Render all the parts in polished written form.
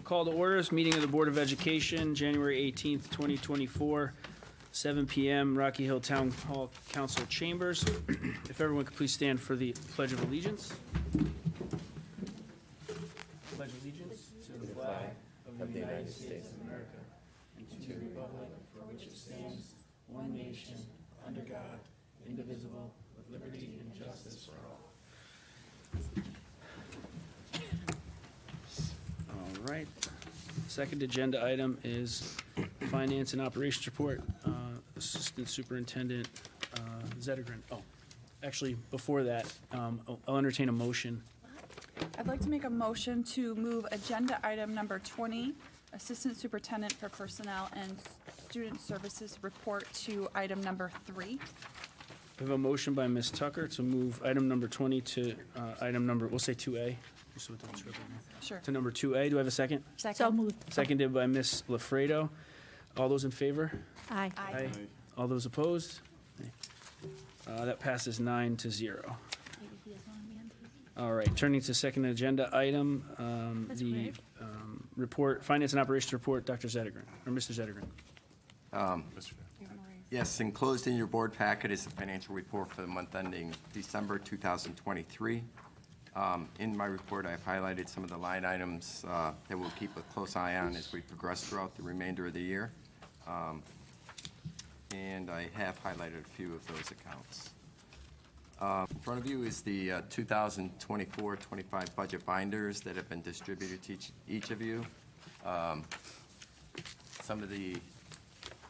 Call to orders, meeting of the Board of Education, January 18th, 2024, 7 p.m., Rocky Hill Town Hall Council Chambers. If everyone could please stand for the Pledge of Allegiance. Pledge allegiance to the flag of the United States of America and to the republic for which it stands, one nation, under God, indivisible, with liberty and justice for all. All right. Second agenda item is Finance and Operations Report. Assistant Superintendent Zettergren. Oh, actually, before that, I'll entertain a motion. I'd like to make a motion to move agenda item number 20, Assistant Superintendent for Personnel and Student Services Report, to item number 3. We have a motion by Ms. Tucker to move item number 20 to item number, we'll say 2A, just so it don't trip on me. Sure. To number 2A. Do I have a second? So moved. Seconded by Ms. Lafredo. All those in favor? Aye. Aye. All those opposed? That passes 9-0. All right, turning to second agenda item, the report, Finance and Operations Report, Dr. Zettergren, or Mr. Zettergren. Yes, enclosed in your board packet is the financial report for the month ending December 2023. In my report, I've highlighted some of the line items that we'll keep a close eye on as we progress throughout the remainder of the year. And I have highlighted a few of those accounts. In front of you is the 2024-25 budget binders that have been distributed to each of you. Some of the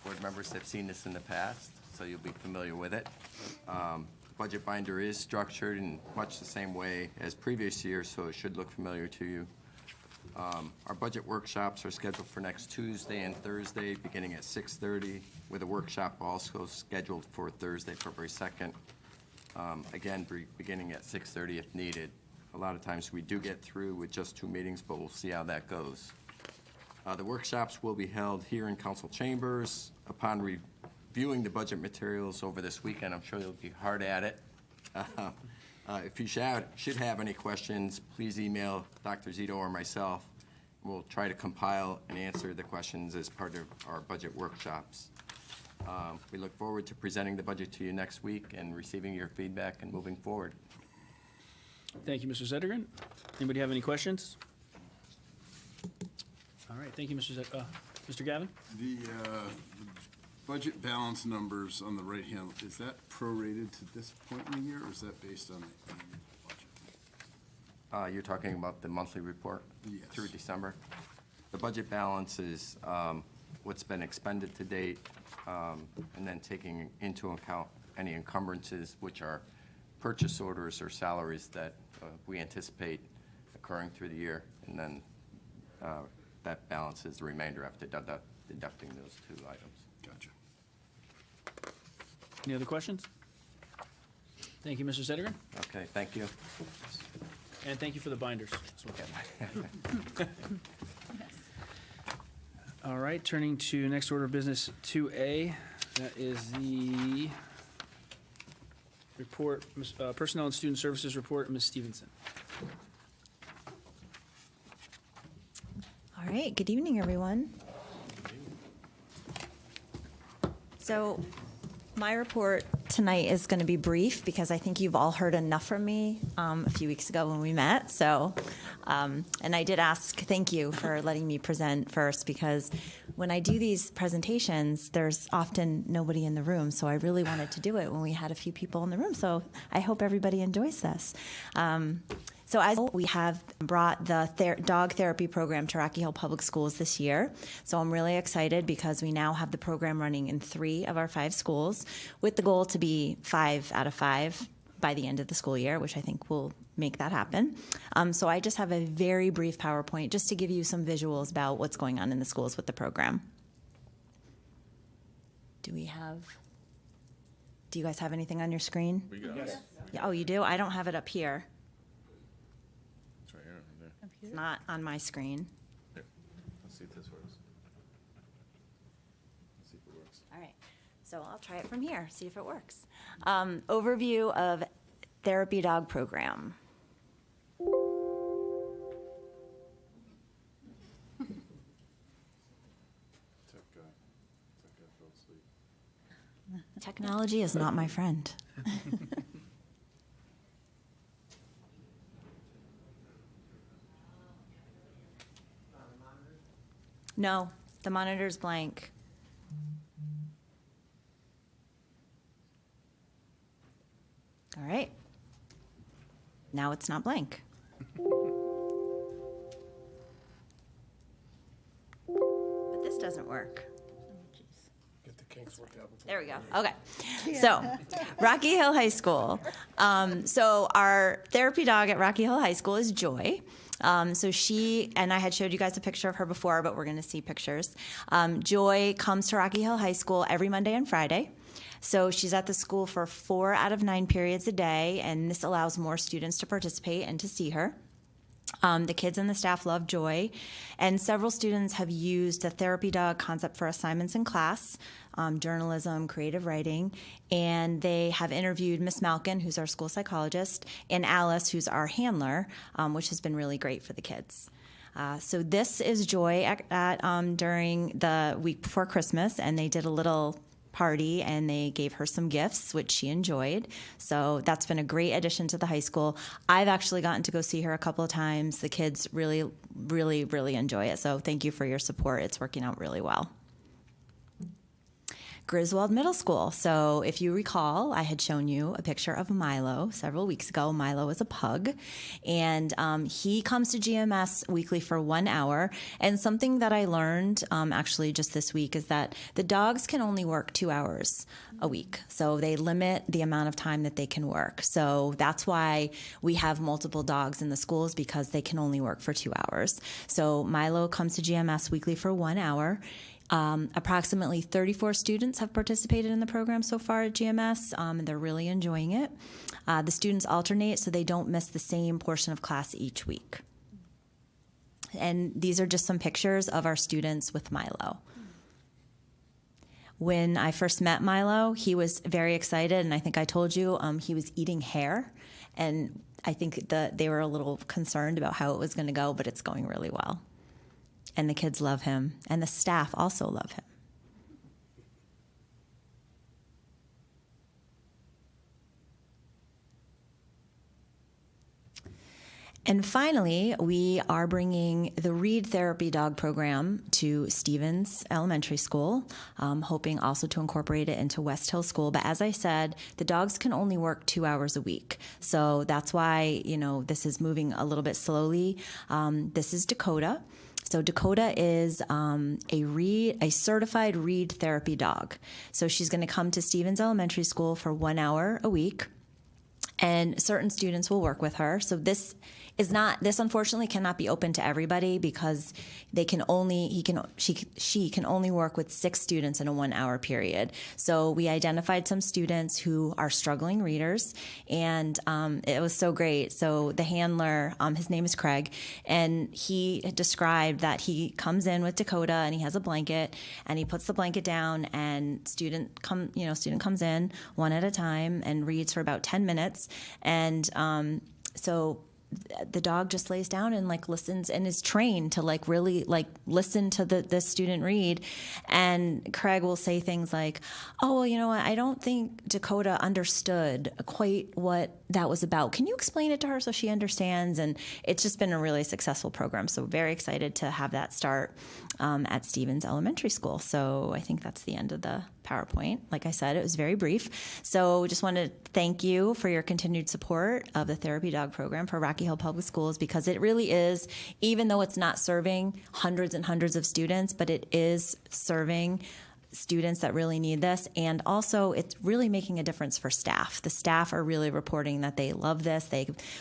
board members have seen this in the past, so you'll be familiar with it. Budget binder is structured in much the same way as previous years, so it should look familiar to you. Our budget workshops are scheduled for next Tuesday and Thursday, beginning at 6:30, with a workshop also scheduled for Thursday, February 2nd. Again, beginning at 6:30 if needed. A lot of times we do get through with just 2 meetings, but we'll see how that goes. The workshops will be held here in council chambers. Upon reviewing the budget materials over this weekend, I'm sure you'll be hard at it. If you should have any questions, please email Dr. Zito or myself. We'll try to compile and answer the questions as part of our budget workshops. We look forward to presenting the budget to you next week and receiving your feedback and moving forward. Thank you, Mr. Zettergren. Anybody have any questions? All right, thank you, Mr. Gavin. The budget balance numbers on the right hand, is that prorated to this point in the year, or is that based on the annual budget? You're talking about the monthly report? Yes. Through December? The budget balance is what's been expended to date, and then taking into account any encumbrances, which are purchase orders or salaries that we anticipate occurring through the year, and then that balances the remainder after deducting those 2 items. Gotcha. Any other questions? Thank you, Mr. Zettergren. Okay, thank you. And thank you for the binders as well. All right, turning to next order of business, 2A. That is the report, Personnel and Student Services Report, Ms. Stevenson. All right, good evening, everyone. So my report tonight is going to be brief because I think you've all heard enough from me a few weeks ago when we met. So, and I did ask, thank you for letting me present first, because when I do these presentations, there's often nobody in the room. So I really wanted to do it when we had a few people in the room. So I hope everybody enjoys this. So as we have brought the dog therapy program to Rocky Hill Public Schools this year. So I'm really excited because we now have the program running in 3 of our 5 schools, with the goal to be 5 out of 5 by the end of the school year, which I think will make that happen. So I just have a very brief PowerPoint just to give you some visuals about what's going on in the schools with the program. Do you guys have anything on your screen? We got Yes. it. Yeah, oh, you do? I don't have it up here. It's right here. Right there. It's not on my screen. Here. Let's see if this works. Let's see if it works. All right, so I'll try it from here, see if it works. Overview of Therapy Dog Program. Technology is not my friend. No, the monitor's blank. All right. Now it's not blank. But this doesn't work. Get the kinks worked out before. There we go. Okay. So, Rocky Hill High School. So our therapy dog at Rocky Hill High School is Joy. So she, and I had showed you guys a picture of her before, but we're going to see pictures. Joy comes to Rocky Hill High School every Monday and Friday. So she's at the school for 4 out of 9 periods a day, and this allows more students to participate and to see her. The kids and the staff love Joy, and several students have used the therapy dog concept for assignments in class, journalism, creative writing, and they have interviewed Miss Malkin, who's our school psychologist, and Alice, who's our handler, which has been really great for the kids. So this is Joy during the week before Christmas, and they did a little party and they gave her some gifts, which she enjoyed. So that's been a great addition to the high school. I've actually gotten to go see her a couple of times. The kids really, really, really enjoy it. So thank you for your support. It's working out really well. Griswold Middle School. So if you recall, I had shown you a picture of Milo several weeks ago. Milo is a pug, and he comes to GMS weekly for 1 hour. And something that I learned actually just this week is that the dogs can only work 2 hours a week. So they limit the amount of time that they can work. So that's why we have multiple dogs in the schools, because they can only work for 2 hours. So Milo comes to GMS weekly for 1 hour. Approximately 34 students have participated in the program so far at GMS, and they're really enjoying it. The students alternate so they don't miss the same portion of class each week. And these are just some pictures of our students with Milo. When I first met Milo, he was very excited, and I think I told you he was eating hair, and I think they were a little concerned about how it was going to go, but it's going really well. And the kids love him, and the staff also love him. And finally, we are bringing the Read Therapy Dog program to Stevens Elementary School, hoping also to incorporate it into West Hill School. But as I said, the dogs can only work 2 hours a week. So that's why, this is moving a little bit slowly. This is Dakota. So Dakota is a certified Read Therapy dog. So she's going to come to Stevens Elementary School for 1 hour a week, and certain students will work with her. So this unfortunately cannot be open to everybody, because she can only work with 6 students in a 1 hour period. So we identified some students who are struggling readers, and it was so great. So the handler, his name is Craig, and he described that he comes in with Dakota and he has a blanket and he puts the blanket down, and student comes in one at a time and reads for about 10 minutes. And so the dog just lays down and listens, and is trained to really listen to the student read. And Craig will say things like, "Oh, well, you know what? I don't think Dakota understood quite what that was about. Can you explain it to her so she understands?" And it's just been a really successful program. So very excited to have that start at Stevens Elementary School. So I think that's the end of the PowerPoint. Like I said, it was very brief. So just want to thank you for your continued support of the Therapy Dog program for Rocky Hill Public Schools, because it really is, even though it's not serving hundreds and hundreds of students, but it is serving students that really need this. And also, it's really making a difference for staff. The staff are really reporting that they love this.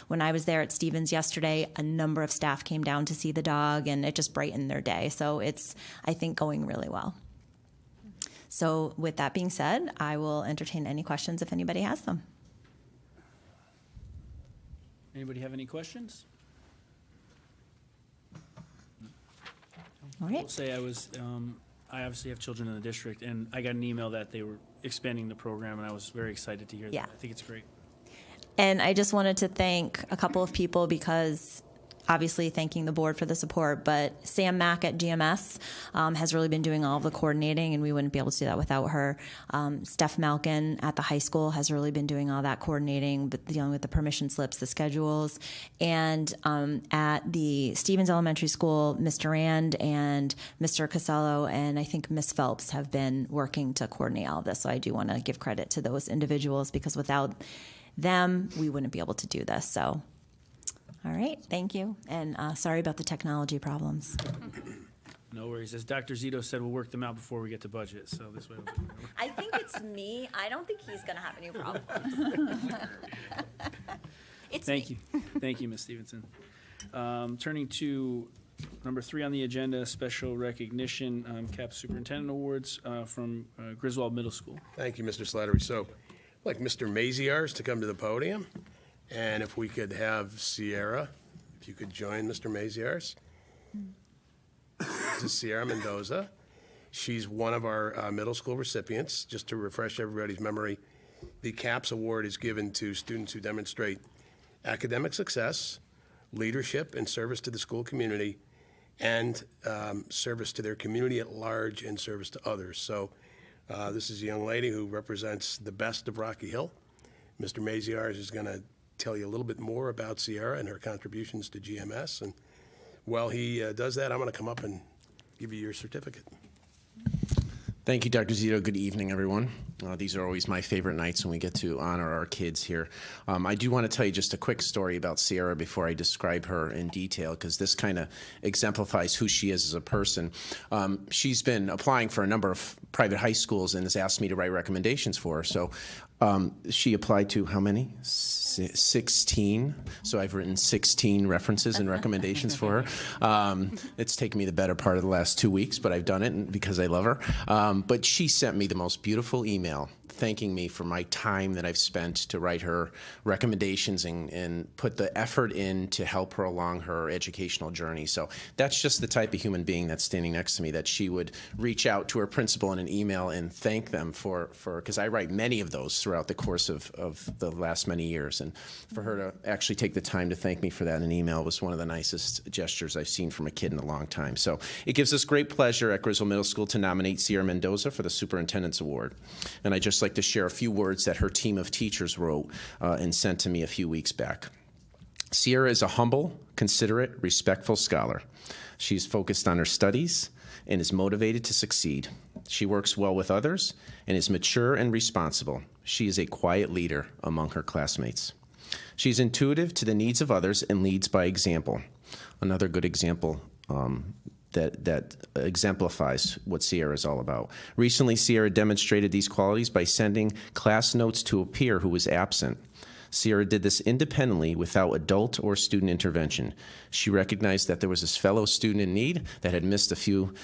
When I was there at Stevens yesterday, a number of staff came down to see the dog, and it just brightened their day. So it's, I think, going really well. So with that being said, I will entertain any questions if anybody has them. Anybody have any questions? All I will right. say I obviously have children in the district, and I got an email that they were expanding the program, and I was very excited to hear that. Yeah. I think it's great. And I just wanted to thank a couple of people, because obviously thanking the board for the support, but Sam Mack at GMS has really been doing all of the coordinating, and we wouldn't be able to do that without her. Steph Malkin at the high school has really been doing all that coordinating, but dealing with the permission slips, the schedules. And at the Stevens Elementary School, Mr. Rand and Mr. Casello and I think Miss Phelps have been working to coordinate all of this. So I do want to give credit to those individuals, because without them, we wouldn't be able to do this. So, all right, thank you. And sorry about the technology problems. No worries. As Dr. Zito said, we'll work them out before we get to budget, so this way. I think it's me. I don't think he's going to have any problems. It's Thank me. you. Thank you, Ms. Stevenson. Turning to number 3 on the agenda, special recognition, CAP Superintendent Awards from Griswold Middle School. Thank you, Mr. Slattery. So, I'd like Mr. Maziarz to come to the podium, and if we could have Sierra, if you could join Mr. Maziarz. This is Sierra Mendoza. She's one of our middle school recipients. Just to refresh everybody's memory, the CAPS Award is given to students who demonstrate academic success, leadership, and service to the school community, and service to their community at large and service to others. So this is a young lady who represents the best of Rocky Hill. Mr. Maziarz is going to tell you a little bit more about Sierra and her contributions to GMS. And while he does that, I'm going to come up and give you your certificate. Thank you, Dr. Zito. Good evening, everyone. These are always my favorite nights when we get to honor our kids here. I do want to tell you just a quick story about Sierra before I describe her in detail, because this kind of exemplifies who she is as a person. She's been applying for a number of private high schools and has asked me to write recommendations for her. So she applied to how many? 16. So I've written 16 references and recommendations for her. It's taken me the better part of the last 2 weeks, but I've done it because I love her. But she sent me the most beautiful email thanking me for my time that I've spent to write her recommendations and put the effort in to help her along her educational journey. So that's just the type of human being that's standing next to me, that she would reach out to her principal in an email and thank them for because I write many of those throughout the course of the last many years. And for her to actually take the time to thank me for that in an email was one of the nicest gestures I've seen from a kid in a long time. So it gives us great pleasure at Griswold Middle School to nominate Sierra Mendoza for the Superintendent's Award. And I'd just like to share a few words that her team of teachers wrote and sent to me a few weeks back. Sierra is a humble, considerate, respectful scholar. She's focused on her studies and is motivated to succeed. She works well with others and is mature and responsible. She is a quiet leader among her classmates. She's intuitive to the needs of others and leads by example. Another good example that exemplifies what Sierra is all about. Recently, Sierra demonstrated these qualities by sending class notes to a peer who was absent. Sierra did this independently without adult or student intervention. She recognized that there was this fellow student in need that had missed a few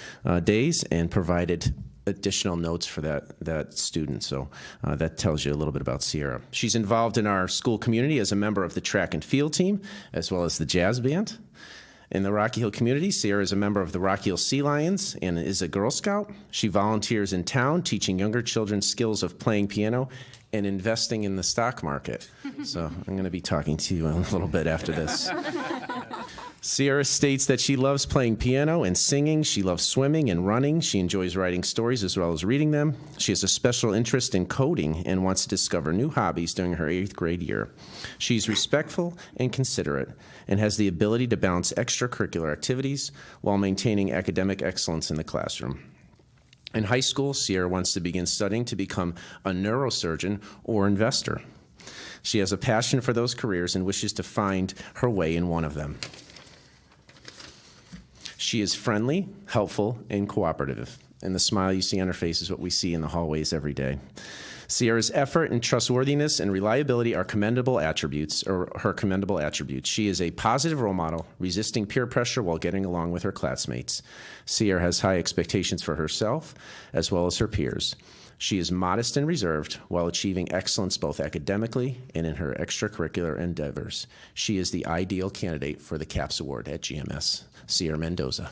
days and provided additional notes for that student. So that tells you a little bit about Sierra. She's involved in our school community as a member of the track and field team, as well as the jazz band. In the Rocky Hill community, Sierra is a member of the Rocky Hill Sea Lions and is a Girl Scout. She volunteers in town, teaching younger children skills of playing piano and investing in the stock market. So I'm going to be talking to you a little bit after this. Sierra states that she loves playing piano and singing. She loves swimming and running. She enjoys writing stories as well as reading them. She has a special interest in coding and wants to discover new hobbies during her 8th grade year. She's respectful and considerate and has the ability to balance extracurricular activities while maintaining academic excellence in the classroom. In high school, Sierra wants to begin studying to become a neurosurgeon or investor. She has a passion for those careers and wishes to find her way in one of them. She is friendly, helpful, and cooperative, and the smile you see on her face is what we see in the hallways every day. Sierra's effort and trustworthiness and reliability are commendable attributes, or her commendable attributes. She is a positive role model, resisting peer pressure while getting along with her classmates. Sierra has high expectations for herself as well as her peers. She is modest and reserved while achieving excellence both academically and in her extracurricular endeavors. She is the ideal candidate for the CAPS Award at GMS. Sierra Mendoza.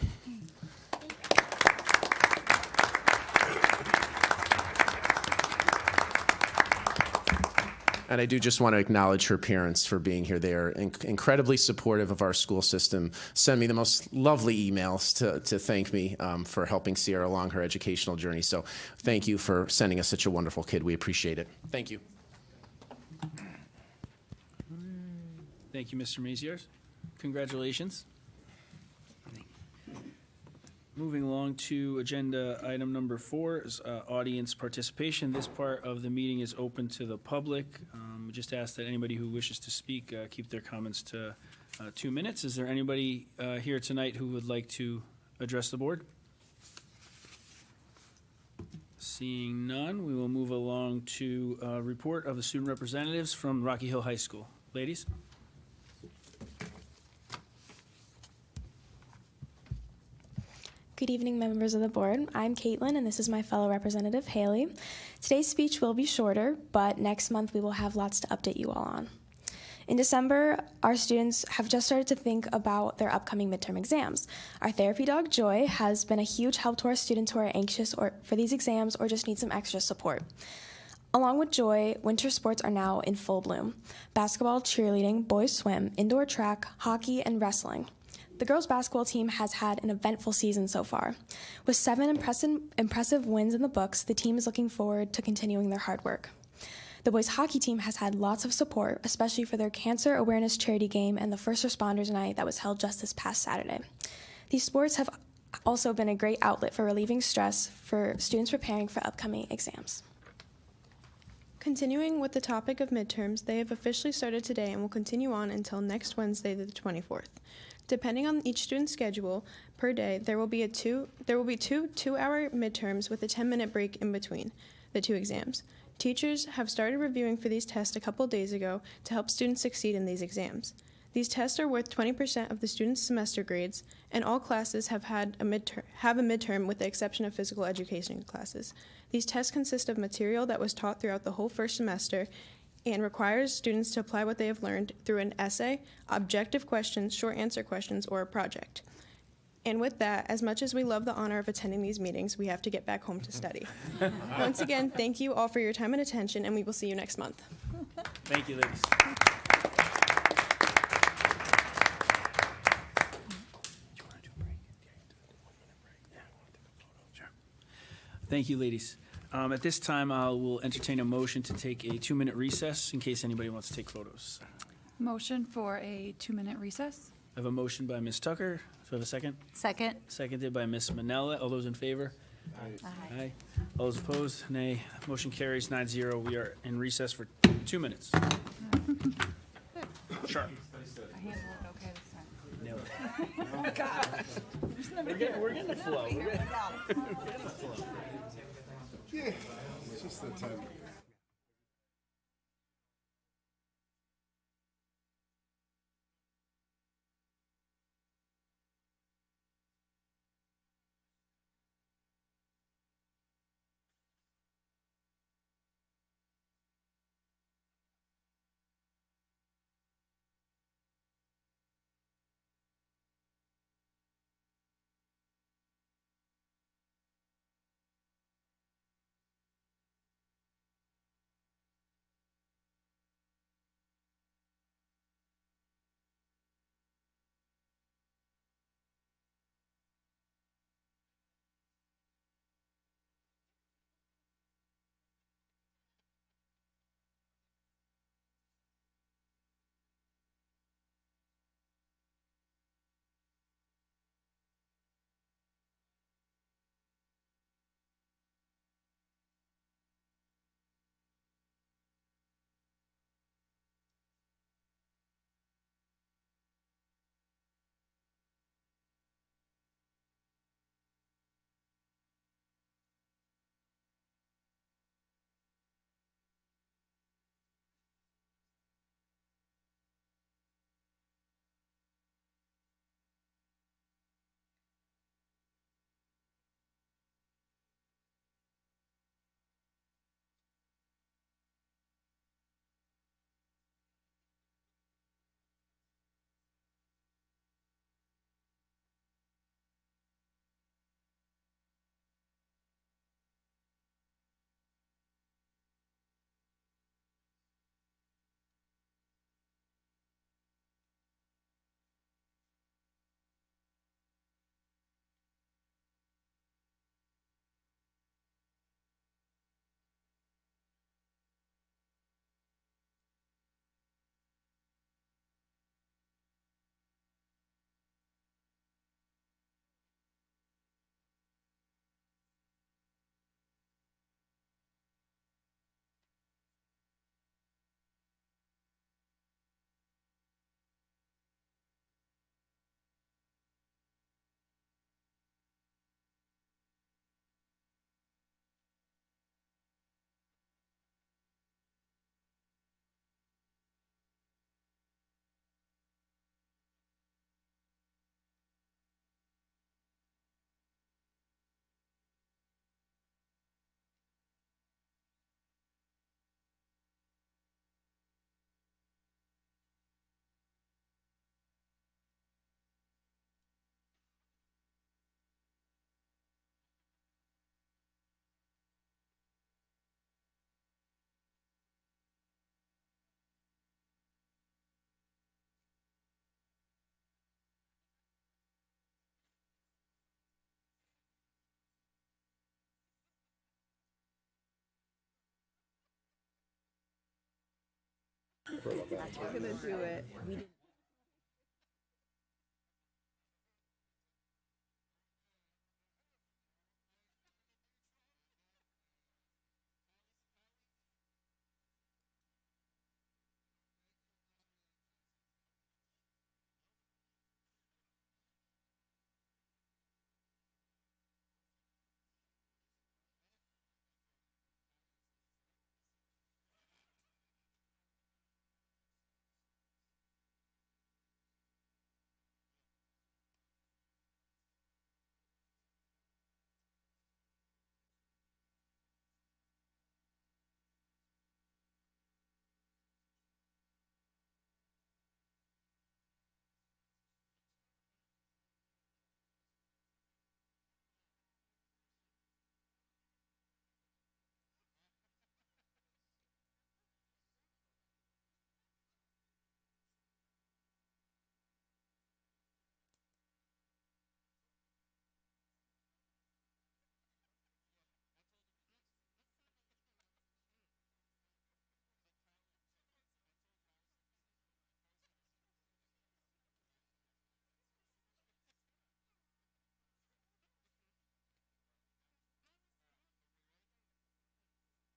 And I do just want to acknowledge her parents for being here. They are incredibly supportive of our school system. Send me the most lovely emails to thank me for helping Sierra along her educational journey. So thank you for sending us such a wonderful kid. We appreciate it. Thank you. Thank you, Mr. Maziarz. Congratulations. Moving along to agenda item number 4 is audience participation. This part of the meeting is open to the public. We just ask that anybody who wishes to speak keep their comments to 2 minutes. Is there anybody here tonight who would like to address the board? Seeing none, we will move along to a report of the student representatives from Rocky Hill High School. Ladies? Good evening, members of the board. I'm Caitlin, and this is my fellow representative, Haley. Today's speech will be shorter, but next month we will have lots to update you all on. In December, our students have just started to think about their upcoming midterm exams. Our therapy dog, Joy, has been a huge help to our students who are anxious for these exams or just need some extra support. Along with Joy, winter sports are now in full bloom. Basketball, cheerleading, boys swim, indoor track, hockey, and wrestling. The girls' basketball team has had an eventful season so far. With 7 impressive wins in the books, the team is looking forward to continuing their hard work. The boys' hockey team has had lots of support, especially for their cancer awareness charity game and the first responders night that was held just this past Saturday. These sports have also been a great outlet for relieving stress for students preparing for upcoming exams. Continuing with the topic of midterms, they have officially started today and will continue on until next Wednesday, the 24th. Depending on each student's schedule per day, there will be two 2-hour midterms with a 10-minute break in between the 2 exams. Teachers have started reviewing for these tests a couple days ago to help students succeed in these exams. These tests are worth 20% of the students' semester grades, and all classes have a midterm with the exception of physical education classes. These tests consist of material that was taught throughout the whole first semester and requires students to apply what they have learned through an essay, objective questions, short answer questions, or a project. And with that, as much as we love the honor of attending these meetings, we have to get back home to study. Once again, thank you all for your time and attention, and we will see you next month. Thank you, ladies. Thank you, ladies. At this time, I will entertain a motion to take a 2-minute recess in case anybody wants to take photos. Motion for a 2-minute recess? I have a motion by Ms. Tucker. Do I have a second? Second. Seconded by Ms. Manella. All those in favor? Aye. All those opposed? Nay. Motion carries 9-0. We are in recess for 2 minutes. Sharp. Nailed it. We're getting the flow. Yeah, it's just that time. Gonna do it.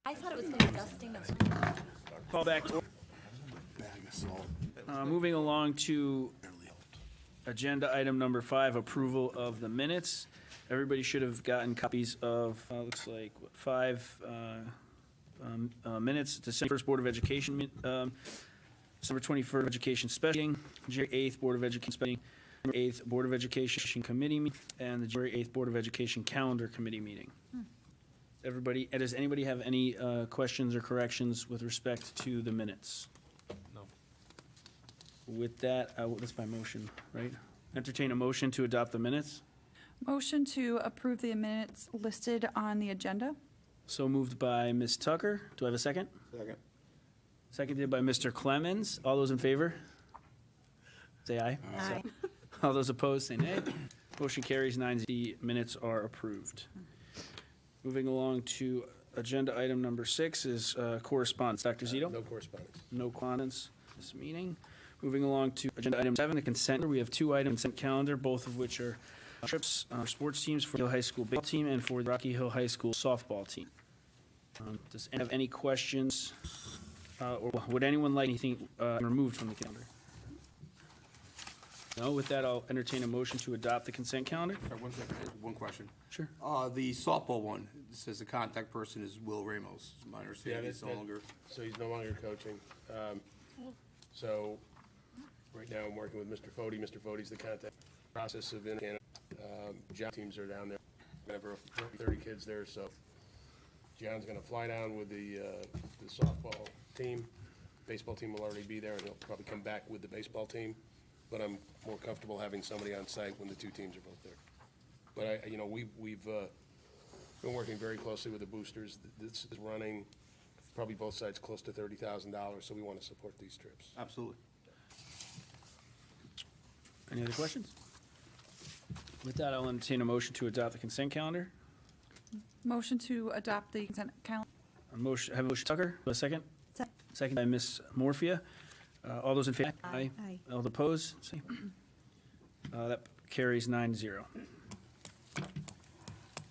I thought it was going to be dusting of. Call back. Moving along to agenda item number 5, approval of the minutes. Everybody should have gotten copies of, looks like, 5 minutes. December 1st Board of Education, December 21st Education Special Meeting, January 8th Board of Education Special Meeting, January 8th Board of Education Committee Meeting, and the January 8th Board of Education Calendar Committee Meeting. Everybody, does anybody have any questions or corrections with respect to the minutes? No. With that, that's my motion, right? Entertain a motion to adopt the minutes. Motion to approve the minutes listed on the agenda. So moved by Ms. Tucker. Do I have a second? Second. Seconded by Mr. Clemens. All those in favor? Say aye. Aye. All those opposed, say nay. Motion carries 9-0. Minutes are approved. Moving along to agenda item number 6 is correspondence. Dr. Zito? No correspondence. No correspondence this meeting. Moving along to agenda item 7, the consent. We have 2 items consent calendar, both of which are trips for sports teams for the high school baseball team and for the Rocky Hill High School softball team. Does anyone have any questions, or would anyone like anything removed from the calendar? No, with that, I'll entertain a motion to adopt the consent calendar. Sorry, one second, one question. Sure. The softball one, it says the contact person is Will Ramos. It's my understanding he's no longer. So he's no longer coaching. So right now, I'm working with Mr. Fode. Mr. Fode's the contact process of in Canada. John teams are down there. We have 30 kids there, so John's gonna fly down with the softball team. Baseball team will already be there, and he'll probably come back with the baseball team. But I'm more comfortable having somebody on site when the 2 teams are both there. But we've been working very closely with the boosters. This is running probably both sides close to $30,000, so we want to support these trips. Absolutely. Any other questions? With that, I'll entertain a motion to adopt the consent calendar. Motion to adopt the consent calendar. Have a motion, Tucker. Do a second? Second. Second by Ms. Morphia. All those in favor? Aye. All opposed? Say. That carries 9-0.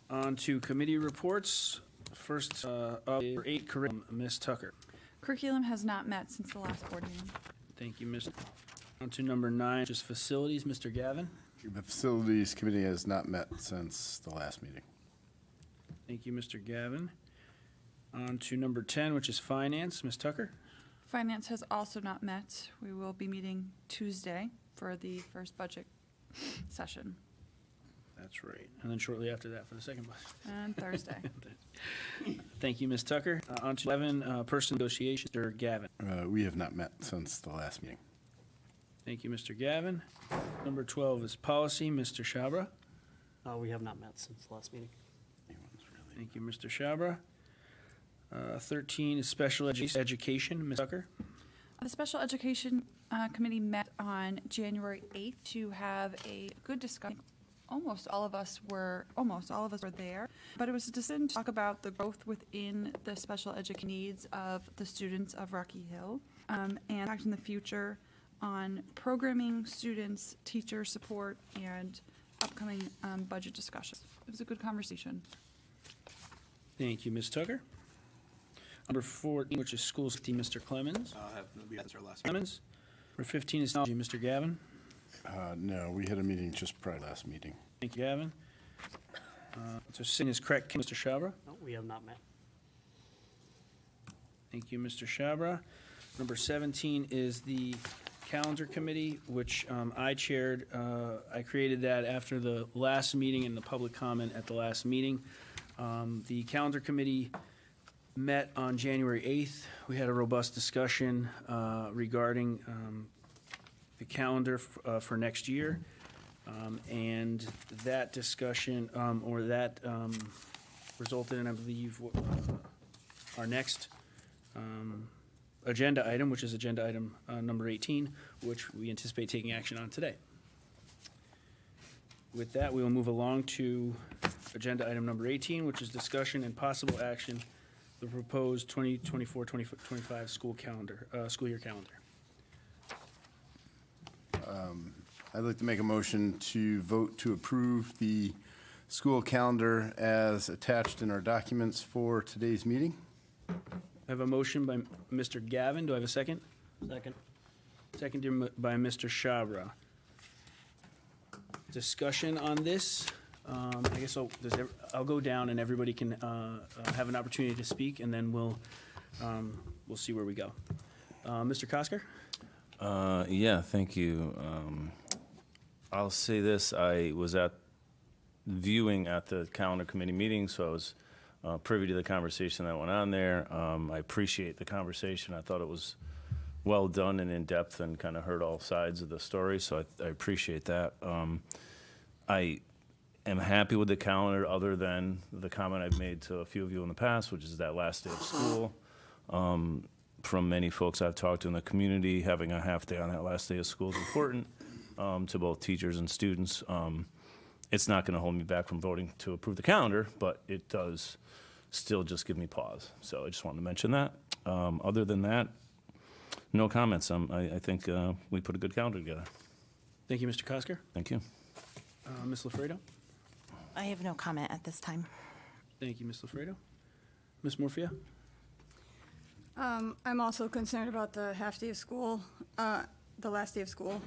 On to committee reports. First, up, 8, curriculum, Ms. Tucker. Curriculum has not met since the last board meeting. Thank you, Ms. On to number 9, which is facilities, Mr. Gavin. The Facilities Committee has not met since the last meeting. Thank you, Mr. Gavin. On to number 10, which is finance, Ms. Tucker. Finance has also not met. We will be meeting Tuesday for the first budget session, That's right. And then shortly after that for the second budget. and Thursday. Thank you, Ms. Tucker. On to 11, person negotiations, Mr. Gavin. We have not met since the last meeting. Thank you, Mr. Gavin. Number 12 is policy, Mr. Shabra. We have not met since the last meeting. Thank you, Mr. Shabra. 13 is special education, Ms. Tucker. The Special Education Committee met on January 8th to have a good discussion. Almost all of us were there, but it was a decision to talk about the growth within the special education needs of the students of Rocky Hill. and impact in the future on programming, students, teacher support, and upcoming budget discussions. It was a good conversation. Thank you, Ms. Tucker. Number 14, which is school safety, Mr. Clemens. We had our last. Clemens. Number 15 is technology, Mr. Gavin. No, we had a meeting just prior to last meeting. Thank you, Gavin. So 16 is correct, Mr. Shabra. No, we have not met. Thank you, Mr. Shabra. Number 17 is the calendar committee, which I chaired. I created that after the last meeting and the public comment at the last meeting. The calendar committee met on January 8th. We had a robust discussion regarding the calendar for next year. And that discussion, or that resulted in, I believe, our next agenda item, which is agenda item number 18, which we anticipate taking action on today. With that, we will move along to agenda item number 18, which is discussion and possible action, the proposed 2024-2025 school year calendar. I'd like to make a motion to vote to approve the school calendar as attached in our documents for today's meeting. I have a motion by Mr. Gavin. Do I have a second? Second. Seconded by Mr. Shabra. Discussion on this. I guess I'll go down and everybody can have an opportunity to speak, and then we'll see where we go. Mr. Kosker? Yeah, thank you. I'll say this, I was viewing at the calendar committee meeting, so I was privy to the conversation that went on there. I appreciate the conversation. I thought it was well done and in-depth and kind of heard all sides of the story, so I appreciate that. I am happy with the calendar, other than the comment I've made to a few of you in the past, which is that last day of school. From many folks I've talked to in the community, having a half day on that last day of school is important to both teachers and students. It's not going to hold me back from voting to approve the calendar, but it does still just give me pause. So I just wanted to mention that. Other than that, no comments. I think we put a good calendar together. Thank you, Mr. Kosker. Thank you. Ms. Lafredo? I have no comment at this time. Thank you, Ms. Lafredo. Ms. Morfia? I'm also concerned about the half day of school, the last day of school.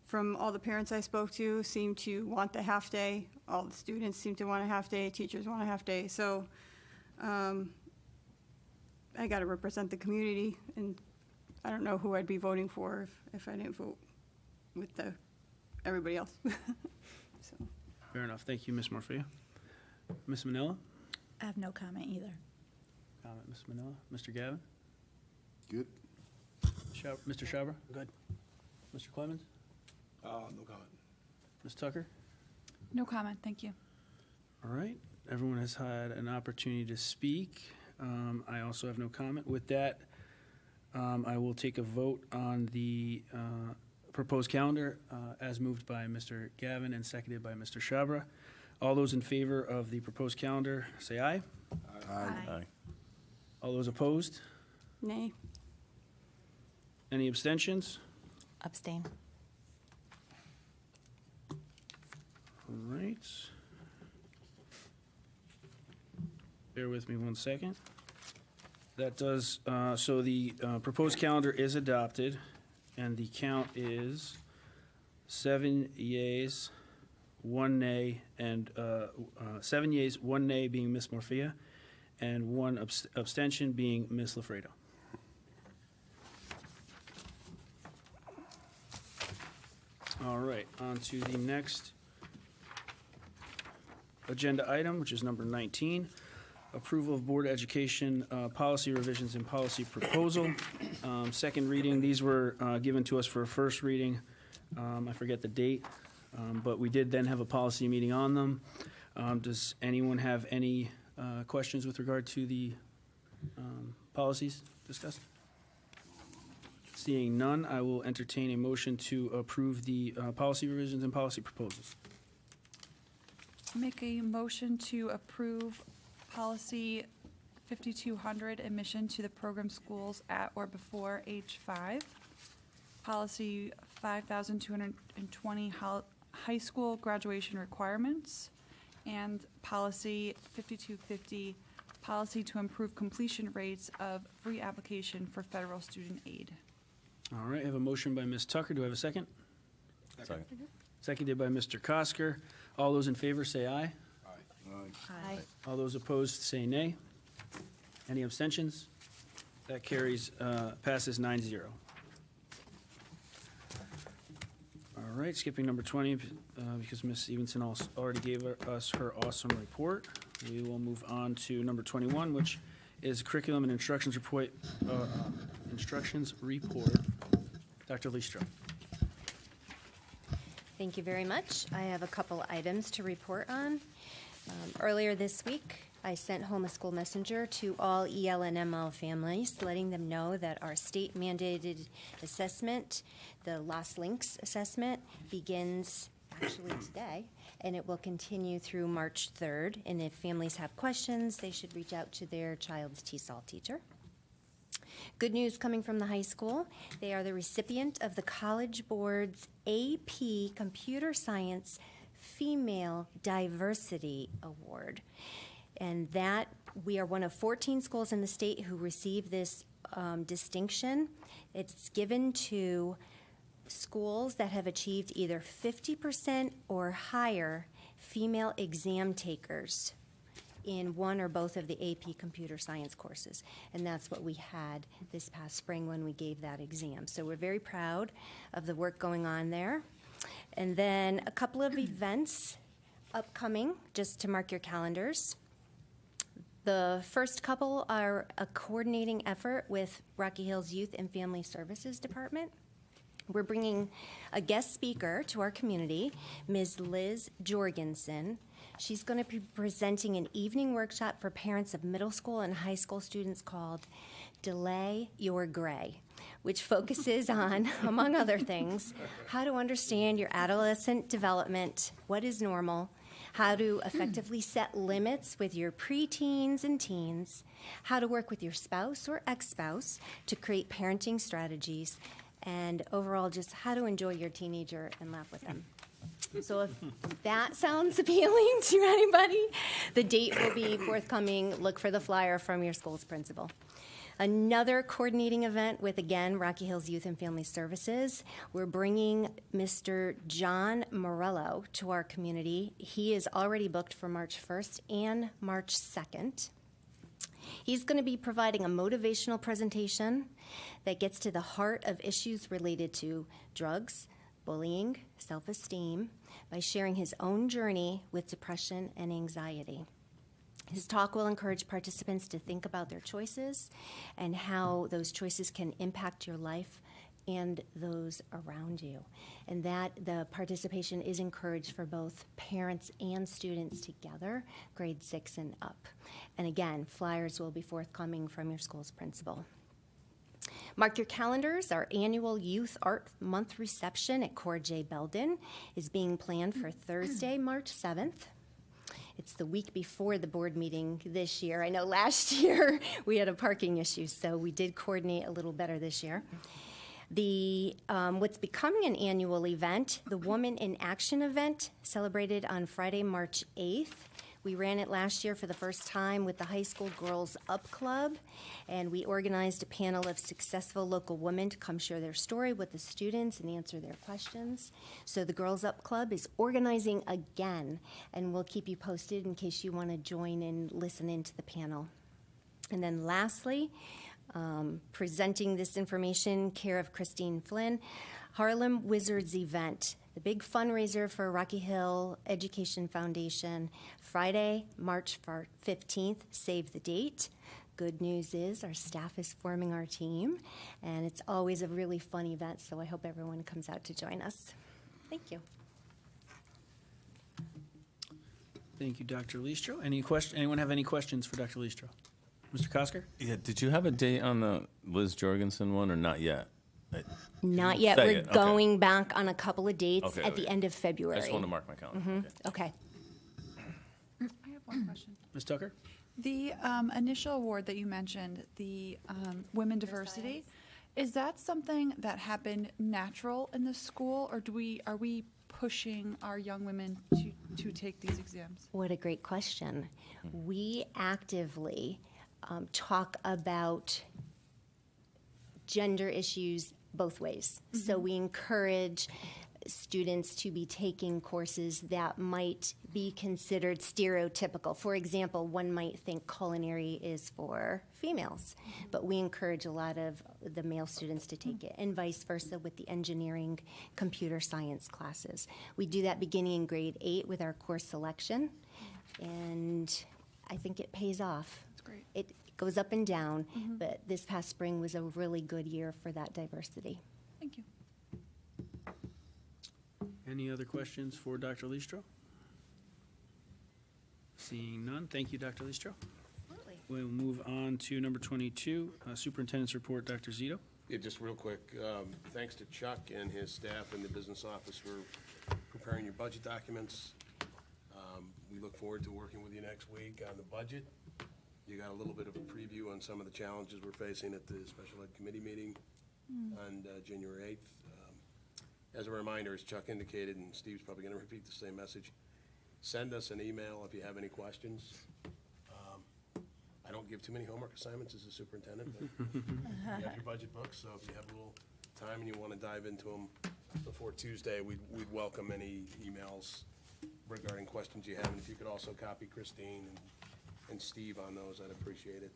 From all the parents I spoke to, seem to want the half day. All the students seem to want a half day. Teachers want a half day. So I got to represent the community, and I don't know who I'd be voting for if I didn't vote with everybody else. So. Fair enough. Thank you, Ms. Morfia. Ms. Manila? I have no comment either. Comment, Ms. Manila. Mr. Gavin? Good. Mr. Shabra? Good. Mr. Clemens? No comment. Ms. Tucker? No comment, thank you. All right. Everyone has had an opportunity to speak. I also have no comment. With that, I will take a vote on the proposed calendar as moved by Mr. Gavin and seconded by Mr. Shabra. All those in favor of the proposed calendar, say aye. Aye. All those opposed? Nay. Any abstentions? Abstain. All right. Bear with me one second. That does, so the proposed calendar is adopted, and the count is 7 yeas, 1 nay, and 7 yeas, 1 nay being Ms. Morfia, and 1 abstention being Ms. Lafredo. All right, on to the next agenda item, which is number 19, approval of Board of Education policy revisions and policy proposal. Second reading, these were given to us for a first reading. I forget the date, but we did then have a policy meeting on them. Does anyone have any questions with regard to the policies discussed? Seeing none, I will entertain a motion to approve the policy revisions and policy proposals. Make a motion to approve policy 5200, admission to the program schools at or before age 5. Policy 5220, high school graduation requirements. And policy 5250, policy to improve completion rates of free application for federal student aid. All right, I have a motion by Ms. Tucker. Do I have a second? Second. Seconded by Mr. Kosker. All those in favor say aye. Aye. All those opposed say nay. Any abstentions? That carries, passes 9-0. All right, skipping number 20, because Ms. Stevenson already gave us her awesome report. We will move on to number 21, which is curriculum and instructions report. Dr. Leestra. Thank you very much. I have a couple items to report on. Earlier this week, I sent home a school messenger to all EL and ML families, letting them know that our state mandated assessment, the Lost Links assessment, begins actually today, and it will continue through March 3rd. And if families have questions, they should reach out to their child's TESOL teacher. Good news coming from the high school. They are the recipient of the College Board's AP Computer Science Female Diversity Award. And that, we are one of 14 schools in the state who receive this distinction. It's given to schools that have achieved either 50% or higher female exam takers in one or both of the AP Computer Science courses. And that's what we had this past spring when we gave that exam. So we're very proud of the work going on there. And then a couple of events upcoming, just to mark your calendars. The first couple are a coordinating effort with Rocky Hills Youth and Family Services Department. We're bringing a guest speaker to our community, Ms. Liz Jorgensen. She's going to be presenting an evening workshop for parents of middle school and high school students called Delay Your Gray, which focuses on, among other things, how to understand your adolescent development, what is normal, how to effectively set limits with your preteens and teens, how to work with your spouse or ex-spouse to create parenting strategies, and overall just how to enjoy your teenager and laugh with them. So if that sounds appealing to anybody, the date will be forthcoming. Look for the flyer from your school's principal. Another coordinating event with, again, Rocky Hills Youth and Family Services. We're bringing Mr. John Morello to our community. He is already booked for March 1st and March 2nd. He's going to be providing a motivational presentation that gets to the heart of issues related to drugs, bullying, self-esteem, by sharing his own journey with depression and anxiety. His talk will encourage participants to think about their choices and how those choices can impact your life and those around you. And that the participation is encouraged for both parents and students together, grade 6 and up. And again, flyers will be forthcoming from your school's principal. Mark your calendars. Our annual Youth Art Month reception at Cora J. Belden is being planned for Thursday, March 7th. It's the week before the board meeting this year. I know last year we had a parking issue, so we did coordinate a little better this year. The what's becoming an annual event, the Woman in Action event, celebrated on Friday, March 8th. We ran it last year for the first time with the High School Girls Up Club, and we organized a panel of successful local women to come share their story with the students and answer their questions. So the Girls Up Club is organizing again, and we'll keep you posted in case you want to join and listen into the panel. And then lastly, presenting this information, care of Christine Flynn, Harlem Wizards event, the big fundraiser for Rocky Hill Education Foundation, Friday, March 15th, save the date. Good news is our staff is forming our team, and it's always a really fun event, so I hope everyone comes out to join us. Thank you. Thank you, Dr. Leestro. Anyone have any questions for Dr. Leestro? Mr. Kosker? Yeah, did you have a date on the Liz Jorgensen one or not yet? Not yet. Not We're yet, okay. going back on a couple of dates Okay, at the okay. end of February. I just want to mark my calendar. Okay. Okay. I have one question. Ms. Tucker? The initial award that you mentioned, the women diversity, is that something that happened natural in the school, or are we pushing our young women to take these exams? What a great question. We actively talk about gender issues both ways. So we encourage students to be taking courses that might be considered stereotypical. For example, one might think culinary is for females, but we encourage a lot of the male students to take it, and vice versa with the engineering, computer science classes. We do that beginning in grade 8 with our course selection, and I think it pays off. That's great. It goes up and down, but this past spring was a really good year for that diversity. Thank you. Any other questions for Dr. Leestro? Seeing none, thank you, Dr. Leestro. Absolutely. We'll move on to number 22, Superintendent's Report, Dr. Zito. Yeah, just real quick, thanks to Chuck and his staff in the business office for preparing your budget documents. We look forward to working with you next week on the budget. You got a little bit of a preview on some of the challenges we're facing at the Special Ed Committee meeting on January 8th. As a reminder, as Chuck indicated, and Steve's probably going to repeat the same message, send us an email if you have any questions. I don't give too many homework assignments as a superintendent, but you have your budget books, so if you have a little time and you want to dive into them before Tuesday, we'd welcome any emails regarding questions you have. And if you could also copy Christine and Steve on those, I'd appreciate it.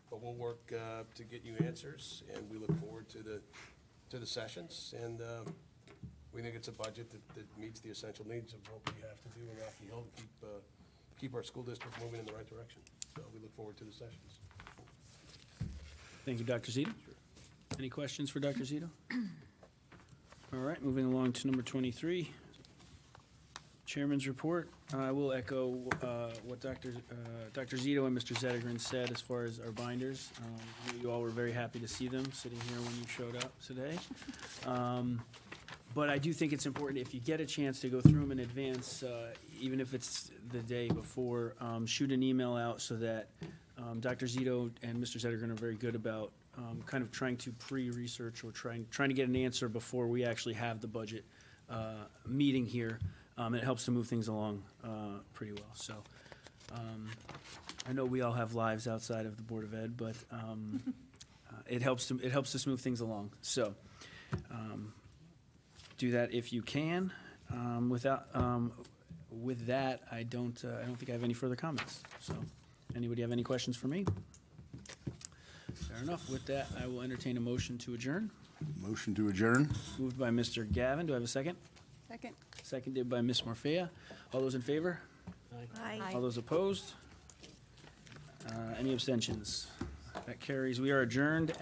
But we'll work to get you answers, and we look forward to the sessions, and we think it's a budget that meets the essential needs of what we have to do in Rocky Hill to keep our school district moving in the right direction. So we look forward to the sessions. Thank you, Dr. Zito. Any questions for Dr. Zito? All right, moving along to number 23, Chairman's Report. I will echo what Dr. Zito and Mr. Zettergren said as far as our binders. You all were very happy to see them sitting here when you showed up today. But I do think it's important, if you get a chance to go through them in advance, even if it's the day before, shoot an email out so that Dr. Zito and Mr. Zettergren are very good about kind of trying to pre-research or trying to get an answer before we actually have the budget meeting here. It helps to move things along pretty well. So I know we all have lives outside of the Board of Ed, but it helps to smooth things along. So do that if you can. With that, I don't think I have any further comments. So anybody have any questions for me? Fair enough. With that, I will entertain a motion to adjourn. Motion to adjourn? Moved by Mr. Gavin. Do I have a second? Second. Seconded by Ms. Morfea. All those in favor? Aye. All those opposed? Any abstentions? That carries. We are adjourned at